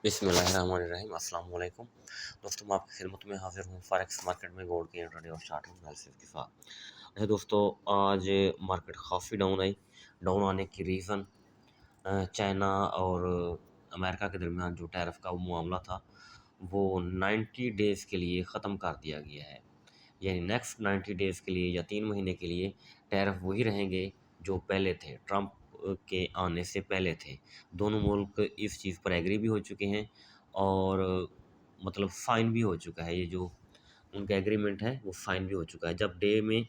बिस्मिल्लाहिर्रहमानिर्रहीम अस्सलाम वालेकुम दोस्तों, मैं आपकी खिदमत में हाजिर हूँ फॉरेक्स मार्केट में गोल्ड के इंट्राडे और चार्ट एनालिसिस के साथ। अच्छा दोस्तों, आज मार्केट काफ़ी डाउन आई। डाउन आने की रीज़न चाइना और अमेरिका के दरमियान जो टैरिफ का वो मामला था, वो 90 डेज़ के लिए ख़त्म कर दिया गया है। यानी नेक्स्ट 90 डेज़ के लिए या 3 महीने के लिए टैरिफ वही रहेंगे जो पहले थे, ट्रंप के आने से पहले थे। दोनों मुल्क इस चीज़ पर एग्री भी हो चुके हैं और मतलब साइन भी हो चुका है। ये जो उनका एग्रीमेंट है वो साइन भी हो चुका है। जब डे में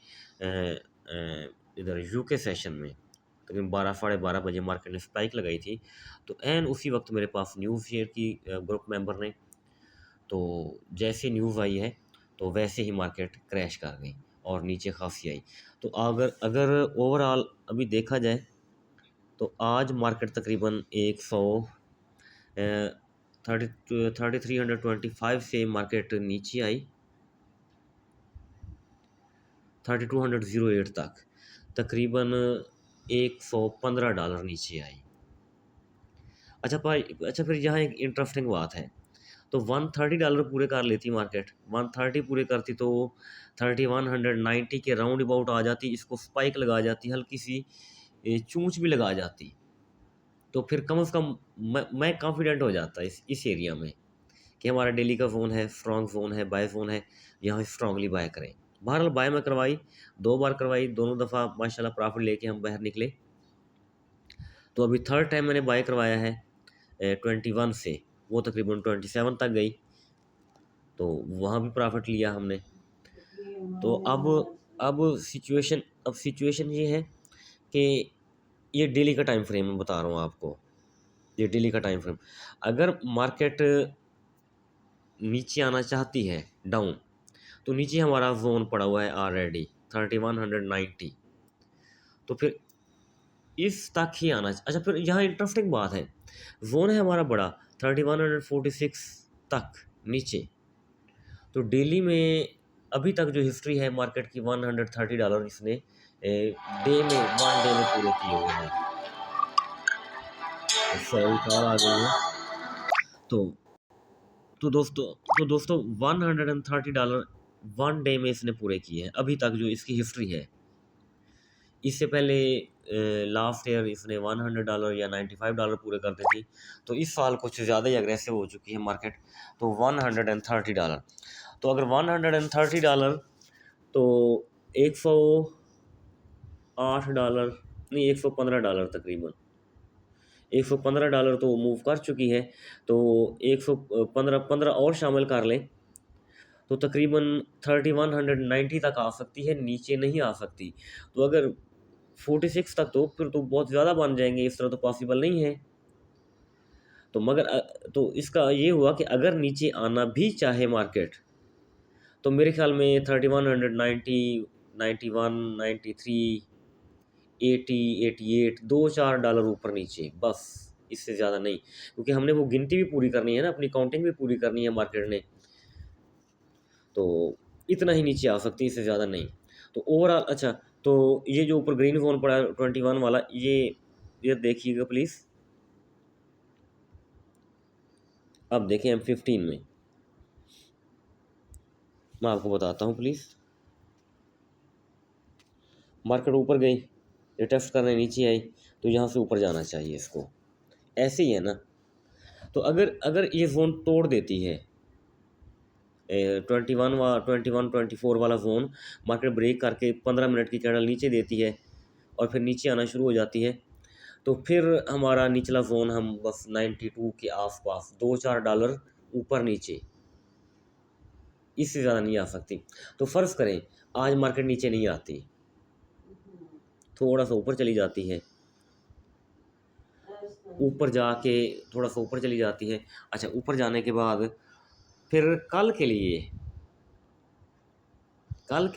इधर यूके सेशन में तकरीबन 12 साढ़े 12 बजे मार्केट ने स्पाइक लगाई थी, तो ऐन उसी वक्त मेरे पास न्यूज़ शेयर की ग्रुप मेंबर ने। तो जैसे न्यूज़ आई है तो वैसे ही मार्केट क्रैश कर गई और नीचे खासी आई। तो अगर अगर ओवरऑल अभी देखा जाए तो आज मार्केट तकरीबन 100 3325 से मार्केट नीचे आई 3208 तक, तकरीबन $115 नीचे आई। अच्छा भाई, अच्छा फिर यहाँ एक इंटरेस्टिंग बात है। तो $130 पूरे कर लेती मार्केट, 130 पूरे करती तो 3190 के राउंड अबाउट आ जाती, इसको स्पाइक लगा जाती, हल्की सी चूंच भी लगा जाती, तो फिर कम से कम मैं कॉन्फिडेंट हो जाता इस एरिया में कि हमारा डेली का जोन है, स्ट्रॉन्ग जोन है, बाय जोन है, यहाँ स्ट्रांगली बाय करें। बहरहाल बाय में करवाई, 2 बार करवाई, दोनों दफ़ा माशाल्लाह प्रॉफिट लेके हम बाहर निकले। तो अभी थर्ड टाइम मैंने बाय करवाया है 21 से, वो तकरीबन 27 तक गई, तो वहाँ भी प्रॉफिट लिया हमने। तो अब सिचुएशन ये है कि ये डेली का टाइम फ्रेम मैं बता रहा हूँ आपको। ये डेली का टाइम फ्रेम, अगर मार्केट नीचे आना चाहती है डाउन, तो नीचे हमारा जोन पड़ा हुआ है ऑलरेडी 3190, तो फिर इस तक ही आना अच्छा फिर यहाँ इंटरेस्टिंग बात है, जोन है हमारा बड़ा 3146 तक नीचे। तो डेली में अभी तक जो हिस्ट्री है मार्केट की, $130 इसने डे में, 1 डे में पूरे किए हुए हैं। सॉरी, कॉल आ गई है। तो तो दोस्तों तो दोस्तों $130 1 डे में इसने पूरे किए हैं अभी तक, जो इसकी हिस्ट्री है। इससे पहले लास्ट ईयर इसने $100 या $95 पूरे करती थी, तो इस साल कुछ ज़्यादा ही अग्रेसिव हो चुकी है मार्केट, तो $130। तो अगर $130, तो $108 नहीं, $115 तकरीबन, $115 तो मूव कर चुकी है। तो 115 और शामिल कर लें तो तकरीबन 3190 तक आ सकती है, नीचे नहीं आ सकती। तो अगर 46 तक, तो फिर तो बहुत ज़्यादा बन जाएंगे, इस तरह तो पॉसिबल नहीं है। तो मगर तो इसका ये हुआ कि अगर नीचे आना भी चाहे मार्केट, तो मेरे ख्याल में 3190, 91, 93, 80, 88, $2-4 ऊपर नीचे, बस, इससे ज़्यादा नहीं, क्योंकि हमने वो गिनती भी पूरी करनी है ना, अपनी काउंटिंग भी पूरी करनी है मार्केट ने। तो इतना ही नीचे आ सकती है, इससे ज़्यादा नहीं। तो ओवरऑल अच्छा, तो ये जो ऊपर ग्रीन जोन पड़ा है 21 वाला, ये देखिएगा प्लीज़। अब देखें M15 में, मैं आपको बताता हूँ प्लीज़। मार्केट ऊपर गई, ये टेस्ट करने नीचे आई, तो यहाँ से ऊपर जाना चाहिए इसको, ऐसे ही है ना। तो अगर अगर ये जोन तोड़ देती है 21 वाला जोन, मार्केट ब्रेक करके 15 मिनट की कैंडल नीचे देती है और फिर नीचे आना शुरू हो जाती है, तो फिर हमारा निचला जोन हम बस 92 के आसपास, $2-4 ऊपर नीचे, इससे ज़्यादा नहीं आ सकती। तो फ़र्ज़ करें आज मार्केट नीचे नहीं आती, थोड़ा सा ऊपर चली जाती है, ऊपर जाके थोड़ा सा ऊपर चली जाती है। अच्छा, ऊपर जाने के बाद फिर कल के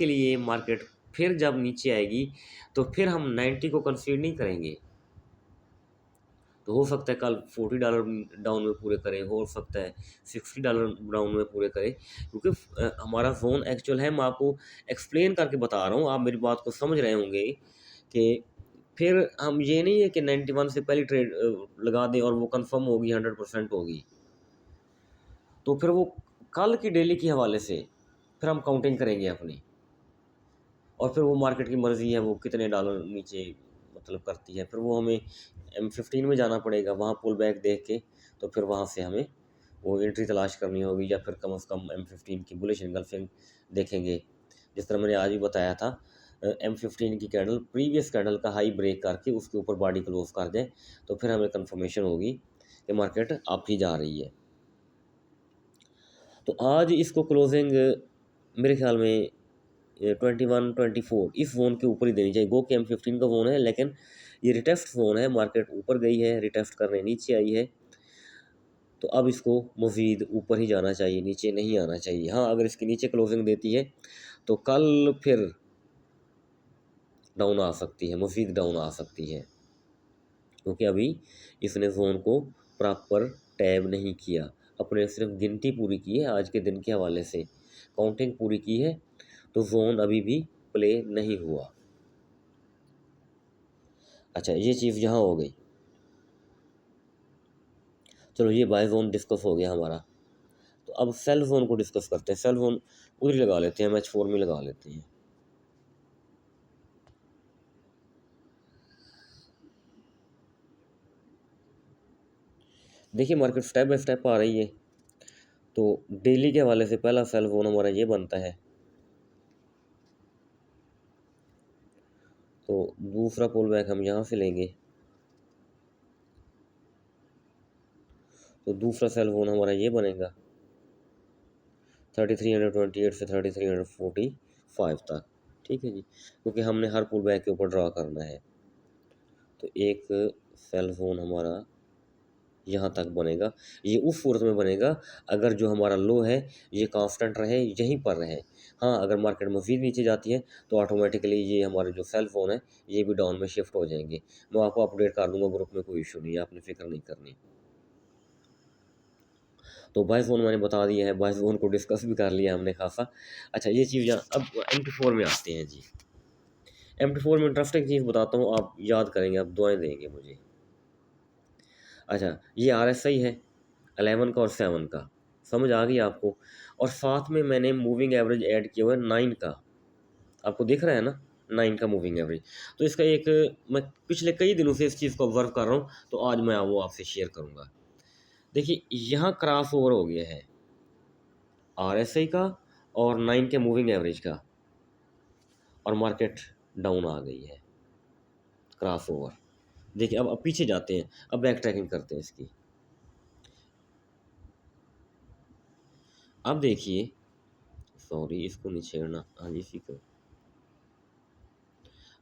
लिए मार्केट फिर जब नीचे आएगी, तो फिर हम 90 को कंसीडर नहीं करेंगे। तो हो सकता है कल $40 डाउन में पूरे करें, हो सकता है $60 डाउन में पूरे करें, क्योंकि हमारा जोन एक्चुअल है, मैं आपको एक्सप्लेन करके बता रहा हूँ, आप मेरी बात को समझ रहे होंगे कि फिर हम ये नहीं है कि 91 से पहले ट्रेड लगा दें और वो कंफर्म होगी, 100% होगी। तो फिर वो कल की डेली के हवाले से फिर हम काउंटिंग करेंगे अपनी, और फिर वो मार्केट की मर्ज़ी है वो कितने डॉलर नीचे मतलब करती है, फिर वो हमें M15 में जाना पड़ेगा, वहाँ पुल बैक देख के, तो फिर वहाँ से हमें वो एंट्री तलाश करनी होगी, या फिर कम से कम M15 की बुलिश एंगल्फिंग देखेंगे। जिस तरह मैंने आज भी बताया था, M15 की कैंडल प्रीवियस कैंडल का हाई ब्रेक करके उसके ऊपर बॉडी क्लोज कर दें, तो फिर हमें कंफर्मेशन होगी कि मार्केट अप ही जा रही है। तो आज इसको क्लोजिंग मेरे ख्याल में 21-24 इस जोन के ऊपर ही देनी चाहिए। गो के M15 का जोन है, लेकिन ये रिटेस्ट जोन है, मार्केट ऊपर गई है, रिटेस्ट करने नीचे आई है, तो अब इसको मज़ीद ऊपर ही जाना चाहिए, नीचे नहीं आना चाहिए। हाँ, अगर इसके नीचे क्लोजिंग देती है तो कल फिर डाउन आ सकती है, मज़ीद डाउन आ सकती है, क्योंकि अभी इसने जोन को प्रॉपर टैब नहीं किया, अपने सिर्फ गिनती पूरी की है, आज के दिन के हवाले से काउंटिंग पूरी की है, तो जोन अभी भी प्ले नहीं हुआ। अच्छा, ये चीज़ यहाँ हो गई। चलो, ये बाय जोन डिस्कस हो गया हमारा, तो अब सेल जोन को डिस्कस करते हैं। सेल जोन उधर ही लगा लेते हैं, MH4 में लगा लेते हैं। देखिए, मार्केट स्टेप बाय स्टेप आ रही है, तो डेली के हवाले से पहला सेल जोन हमारा ये बनता है, तो दूसरा पुल बैक हम यहाँ से लेंगे, तो दूसरा सेल जोन हमारा ये बनेगा 3328 से 3345 तक। ठीक है जी, क्योंकि हमने हर पुल बैक के ऊपर ड्रा करना है, तो एक सेल जोन हमारा यहाँ तक बनेगा। ये उस सूरत में बनेगा अगर जो हमारा लो है ये कांस्टेंट रहे, यहीं पर रहे। हाँ, अगर मार्केट मज़ीद नीचे जाती है तो ऑटोमेटिकली ये हमारे जो सेल फोन है ये भी डाउन में शिफ्ट हो जाएंगे। मैं आपको अपडेट कर दूंगा ग्रुप में, कोई इशू नहीं है, आपने फिक्र नहीं करनी। तो बाय जोन मैंने बता दिया है, बाय जोन को डिस्कस भी कर लिया हमने खासा। अच्छा, ये चीज़ अब M4 में आते हैं जी। M4 में इंटरेस्टिंग चीज़ बताता हूँ, आप याद करेंगे, आप दुआएं देंगे मुझे। अच्छा, ये RSI है 11 का और 7 का, समझ आ गई आपको। और साथ में मैंने मूविंग एवरेज ऐड किया हुआ है 9 का, आपको दिख रहा है ना, 9 का मूविंग एवरेज। तो इसका एक, मैं पिछले कई दिनों से इस चीज़ को ऑब्जर्व कर रहा हूँ, तो आज मैं वो आपसे शेयर करूँगा। देखिए, यहाँ क्रॉस ओवर हो गया है RSI का और 9 के मूविंग एवरेज का, और मार्केट डाउन आ गई है, क्रॉस ओवर। देखिए, अब पीछे जाते हैं, अब बैक ट्रैकिंग करते हैं इसकी। अब देखिए, सॉरी इसको नहीं छेड़ना, हाँ जी, इसी को।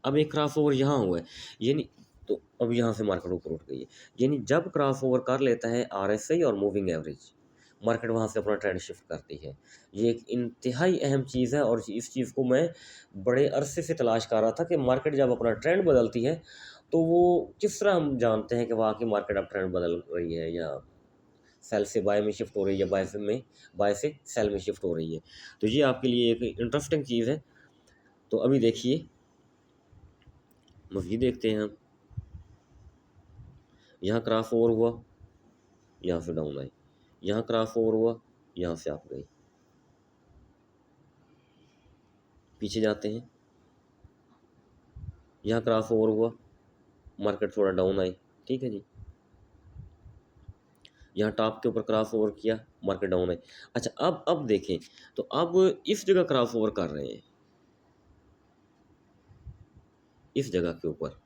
अब एक क्रॉस ओवर यहाँ हुआ है, यानी, तो अब यहाँ से मार्केट ऊपर उठ गई है, यानी जब क्रॉस ओवर कर लेता है RSI और मूविंग एवरेज, मार्केट वहाँ से अपना ट्रेंड शिफ्ट करती है। ये एक इंतहाई अहम चीज़ है, और इस चीज़ को मैं बड़े अरसे से तलाश कर रहा था कि मार्केट जब अपना ट्रेंड बदलती है तो वो किस तरह हम जानते हैं कि वाकई मार्केट अब ट्रेंड बदल रही है, या सेल से बाय में शिफ्ट हो रही है, बाय से सेल में शिफ्ट हो रही है। तो ये आपके लिए एक इंटरेस्टिंग चीज़ है। तो अभी देखिए, मज़ीद देखते हैं हम। यहाँ क्रॉस ओवर हुआ, यहाँ से डाउन आई, यहाँ क्रॉस ओवर हुआ, यहाँ से आप गई। पीछे जाते हैं, यहाँ क्रॉस ओवर हुआ, मार्केट थोड़ा डाउन आई। ठीक है जी, यहाँ टॉप के ऊपर क्रॉस ओवर किया, मार्केट डाउन आई। अच्छा, अब देखें, तो अब इस जगह क्रॉस ओवर कर रहे हैं, इस जगह के ऊपर,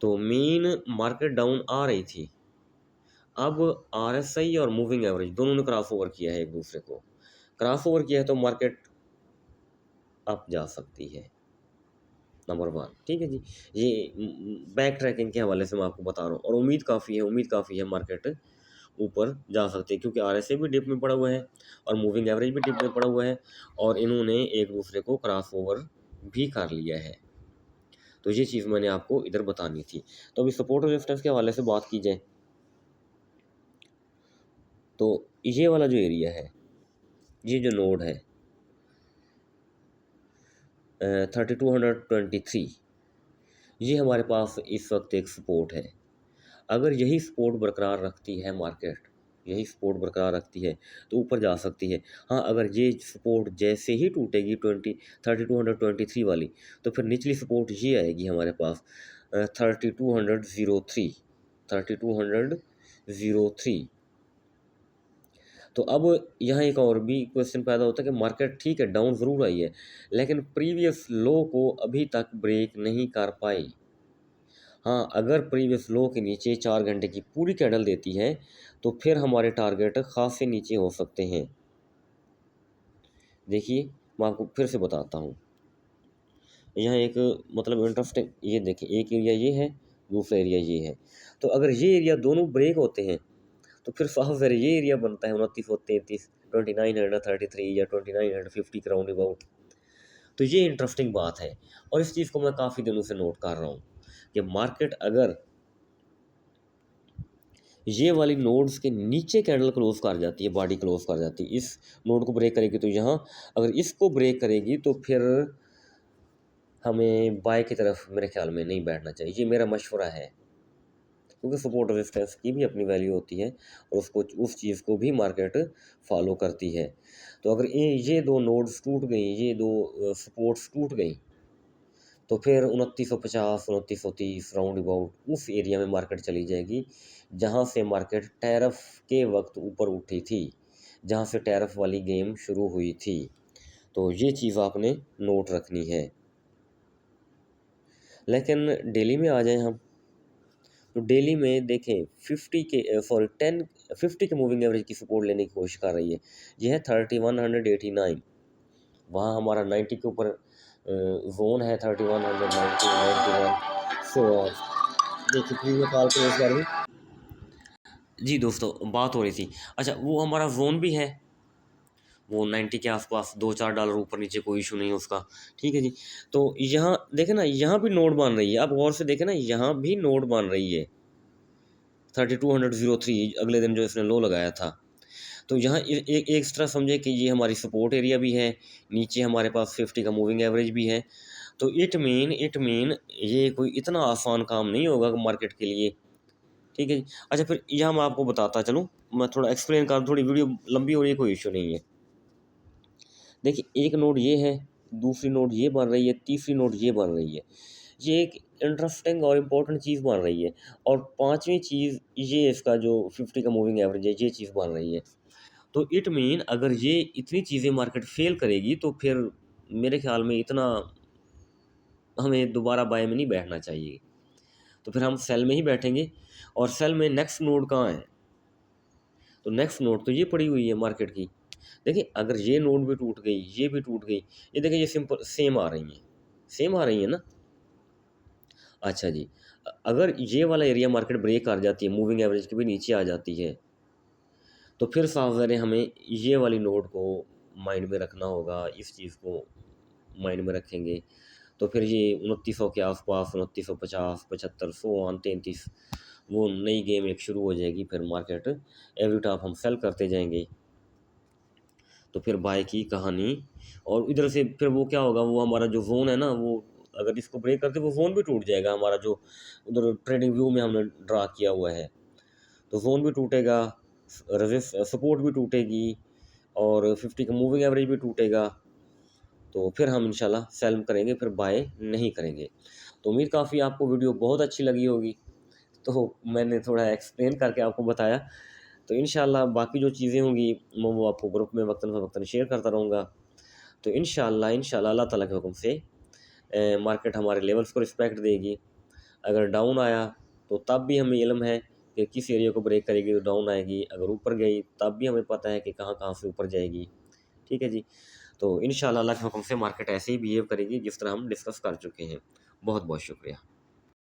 तो मेन मार्केट डाउन आ रही थी। अब RSI और मूविंग एवरेज दोनों ने क्रॉस ओवर किया है, एक दूसरे को क्रॉस ओवर किया है, तो मार्केट अप जा सकती है, नंबर 1। ठीक है जी, ये बैक ट्रैकिंग के हवाले से मैं आपको बता रहा हूँ, और उम्मीद काफ़ी है मार्केट ऊपर जा सकती है, क्योंकि RSI भी डिप में पड़ा हुआ है और मूविंग एवरेज भी डिप में पड़ा हुआ है, और इन्होंने एक दूसरे को क्रॉस ओवर भी कर लिया है। तो ये चीज़ मैंने आपको इधर बतानी थी। तो अभी सपोर्ट और रेजिस्टेंस के हवाले से बात की जाए, तो ये वाला जो एरिया है, ये जो नोड है 3223, ये हमारे पास इस वक्त एक सपोर्ट है। अगर यही सपोर्ट बरकरार रखती है मार्केट, यही सपोर्ट बरकरार रखती है तो ऊपर जा सकती है। हाँ, अगर ये सपोर्ट जैसे ही टूटेगी 3223 वाली, तो फिर निचली सपोर्ट ये आएगी हमारे पास 3203। तो अब यहाँ एक और भी क्वेश्चन पैदा होता है कि मार्केट ठीक है डाउन ज़रूर आई है, लेकिन प्रीवियस लो को अभी तक ब्रेक नहीं कर पाई। हाँ, अगर प्रीवियस लो के नीचे 4 घंटे की पूरी कैंडल देती है तो फिर हमारे टारगेट खासे नीचे हो सकते हैं। देखिए, मैं आपको फिर से बताता हूँ। यहाँ एक मतलब इंटरेस्टिंग, ये देखिए, एक एरिया ये है, दूसरा एरिया ये है। तो अगर ये एरिया दोनों ब्रेक होते हैं तो फिर साफ ज़ाहिर ये एरिया बनता है 2933, 2933 या 2950 के राउंड अबाउट। तो ये इंटरेस्टिंग बात है और इस चीज़ को मैं काफ़ी दिनों से नोट कर रहा हूँ कि मार्केट अगर ये वाली नोड्स के नीचे कैंडल क्लोज कर जाती है, बॉडी क्लोज कर जाती है, इस नोड को ब्रेक करेगी तो यहाँ, अगर इसको ब्रेक करेगी तो फिर हमें बाय की तरफ मेरे ख्याल में नहीं बैठना चाहिए। ये मेरा मशवरा है, क्योंकि सपोर्ट रेजिस्टेंस की भी अपनी वैल्यू होती है और उसको उस चीज़ को भी मार्केट फॉलो करती है। तो अगर ये दो नोड्स टूट गई, ये दो सपोर्ट्स टूट गई, तो फिर 2950 2930 राउंड अबाउट उस एरिया में मार्केट चली जाएगी जहाँ से मार्केट टैरिफ के वक्त ऊपर उठी थी, जहाँ से टैरिफ वाली गेम शुरू हुई थी। तो ये चीज़ आपने नोट रखनी है। लेकिन डेली में आ जाएं हम, तो डेली में देखें 50 के मूविंग एवरेज की सपोर्ट लेने की कोशिश कर रही है। यह है 3189, वहाँ हमारा 90 के ऊपर जोन है 3190 सो देखिए प्रीवियस कॉल क्लोज कर दूँ। जी दोस्तों, बात हो रही थी, अच्छा वो हमारा जोन भी है, वो 90 के आसपास, $2-4 ऊपर नीचे कोई इशू नहीं है उसका, ठीक है जी। तो यहाँ देखें ना, यहाँ भी नोड बन रही है, आप गौर से देखें ना, यहाँ भी नोड बन रही है 3203 अगले दिन जो इसने लो लगाया था। तो यहाँ एक एक्स्ट्रा समझे कि ये हमारी सपोर्ट एरिया भी है, नीचे हमारे पास 50 का मूविंग एवरेज भी है। तो इट मीन ये कोई इतना आसान काम नहीं होगा मार्केट के लिए, ठीक है जी। अच्छा, फिर यहाँ मैं आपको बताता चलूँ, मैं थोड़ा एक्सप्लेन कर, थोड़ी वीडियो लंबी हो रही है, कोई इशू नहीं है। देखिए, एक नोड ये है, दूसरी नोड ये बन रही है, तीसरी नोड ये बन रही है। ये एक इंटरेस्टिंग और इम्पोर्टेंट चीज़ बन रही है। और पाँचवीं चीज़ ये इसका जो 50 का मूविंग एवरेज है, ये चीज़ बन रही है। तो इट मीन अगर ये इतनी चीज़ें मार्केट फेल करेगी तो फिर मेरे ख्याल में इतना हमें दोबारा बाय में नहीं बैठना चाहिए। तो फिर हम सेल में ही बैठेंगे। और सेल में नेक्स्ट नोड कहाँ है? तो नेक्स्ट नोड तो ये पड़ी हुई है मार्केट की। देखिए, अगर ये नोड भी टूट गई, ये भी टूट गई, ये देखिए, ये सिंपल सेम आ रही हैं, सेम आ रही है ना। अच्छा जी, अगर ये वाला एरिया मार्केट ब्रेक कर जाती है, मूविंग एवरेज के भी नीचे आ जाती है, तो फिर साफ ज़ाहिर है हमें ये वाली नोड को माइंड में रखना होगा। इस चीज़ को माइंड में रखेंगे तो फिर ये 2900 के आसपास, 2950, 75, 133, वो नई गेम एक शुरू हो जाएगी। फिर मार्केट एवरी टॉप हम सेल करते जाएंगे, तो फिर बाय की कहानी। और इधर से फिर वो क्या होगा, वो हमारा जो जोन है ना, वो अगर इसको ब्रेक करते वो जोन भी टूट जाएगा हमारा, जो उधर ट्रेडिंग व्यू में हमने ड्रा किया हुआ है। तो जोन भी टूटेगा, सपोर्ट भी टूटेगी और 50 का मूविंग एवरेज भी टूटेगा। तो फिर हम इंशाल्लाह सेल करेंगे, फिर बाय नहीं करेंगे। तो उम्मीद काफ़ी आपको वीडियो बहुत अच्छी लगी होगी। तो मैंने थोड़ा एक्सप्लेन करके आपको बताया। तो इंशाल्लाह बाकी जो चीज़ें होंगी मैं वो आपको ग्रुप में वक्तन शेयर करता रहूँगा। तो इंशाल्लाह अल्लाह ताला के हुक्म से मार्केट हमारे लेवल्स को रिस्पेक्ट देगी। अगर डाउन आया तो तब भी हमें इल्म है कि किस एरिया को ब्रेक करेगी तो डाउन आएगी, अगर ऊपर गई तब भी हमें पता है कि कहाँ-कहाँ से ऊपर जाएगी। ठीक है जी। तो इंशाल्लाह अल्लाह के हुक्म से मार्केट ऐसे ही बिहेव करेगी जिस तरह हम डिस्कस कर चुके हैं। बहुत-बहुत शुक्रिया।